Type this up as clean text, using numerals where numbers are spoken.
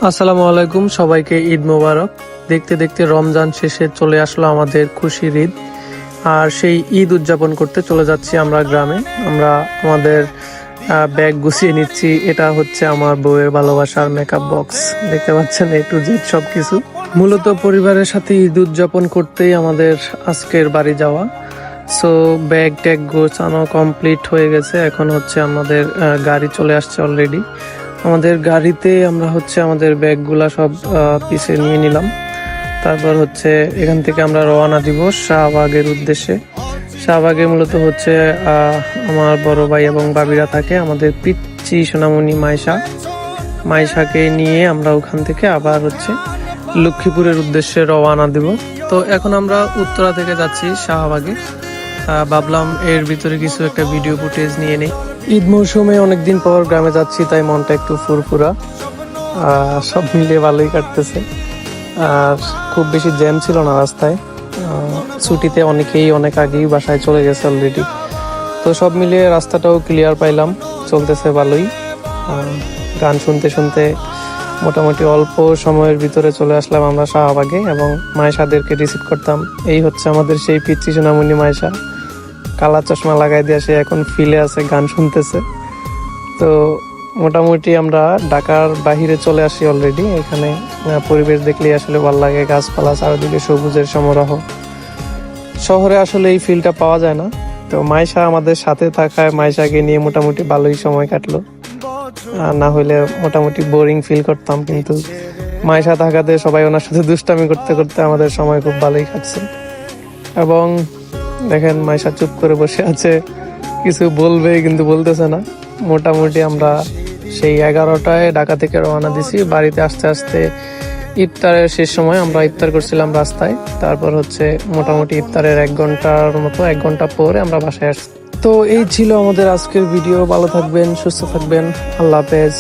আসসালামু আলাইকুম, সবাইকে ঈদ মোবারক। দেখতে দেখতে রমজান শেষে চলে আসলো আমাদের খুশির ঈদ। আর সেই ঈদ উদযাপন করতে চলে যাচ্ছি আমরা গ্রামে। আমরা আমাদের ব্যাগ গুছিয়ে নিচ্ছি। এটা হচ্ছে আমার বউয়ের ভালোবাসার মেকআপ বক্স, দেখতে পাচ্ছেন A to Z সবকিছু। মূলত পরিবারের সাথে ঈদ উদযাপন করতেই আমাদের আজকের বাড়ি যাওয়া। সো ব্যাগ ট্যাগ গোছানো কমপ্লিট হয়ে গেছে। এখন হচ্ছে আমাদের গাড়ি চলে আসছে অলরেডি। আমাদের গাড়িতে আমরা হচ্ছে আমাদের ব্যাগগুলা সব পিছে নিয়ে নিলাম। তারপর হচ্ছে এখান থেকে আমরা রওনা দিব শাহবাগের উদ্দেশ্যে। শাহবাগে মূলত হচ্ছে আমার বড় ভাই এবং বাবিরা থাকে। আমাদের পিচ্চি সোনামণি মাইশাকে নিয়ে আমরা ওখান থেকে আবার হচ্ছে লক্ষ্মীপুরের উদ্দেশ্যে রওনা দিব। তো এখন আমরা উত্তরা থেকে যাচ্ছি শাহবাগে। ভাবলাম এর ভিতরে কিছু একটা ভিডিও ফুটেজ নিয়ে নেই। ঈদ মৌসুমে অনেকদিন পর গ্রামে যাচ্ছি, তাই মনটা একটু ফুরফুরা। সব মিলিয়ে ভালোই কাটতেছে। আর খুব বেশি জ্যাম ছিল না রাস্তায়। ছুটিতে অনেকেই অনেক আগেই বাসায় চলে গেছে অলরেডি। তো সব মিলিয়ে রাস্তাটাও ক্লিয়ার পাইলাম, চলতেছে ভালোই। গান শুনতে শুনতে মোটামুটি অল্প সময়ের ভিতরে চলে আসলাম আমরা শাহবাগে এবং মায়েশাদেরকে রিসিভ করতাম। এই হচ্ছে আমাদের সেই পিচ্চি সোনামণি মায়েশা, কালা চশমা লাগাই দিয়ে সে এখন ফিলে আছে, গান শুনতেছে। তো মোটামুটি আমরা ঢাকার বাহিরে চলে আসি অলরেডি। এখানে পরিবেশ দেখলেই আসলে ভালো লাগে, গাছপালা চারিদিকে সবুজের সমারোহ। শহরে আসলে এই ফিলটা পাওয়া যায় না। তো মাইশা আমাদের সাথে থাকায় মাইশাকে নিয়ে মোটামুটি ভালোই সময় কাটলো। না হইলে মোটামুটি বোরিং ফিল করতাম, কিন্তু মাইশা থাকাতে সবাই ওনার সাথে দুষ্টামি করতে করতে আমাদের সময় খুব ভালোই কাটছে। এবং দেখেন মাইশা চুপ করে বসে আছে, কিছু বলবে কিন্তু বলতেছে না। মোটামুটি আমরা সেই 11টায় ঢাকা থেকে রওনা দিছি। বাড়িতে আসতে আসতে ইফতারের শেষ সময় আমরা ইফতার করছিলাম রাস্তায়। তারপর হচ্ছে মোটামুটি ইফতারের 1 ঘন্টা পরে আমরা বাসায় আসছি। তো এই ছিল আমাদের আজকের ভিডিও। ভালো থাকবেন, সুস্থ থাকবেন, আল্লাহ হাফেজ।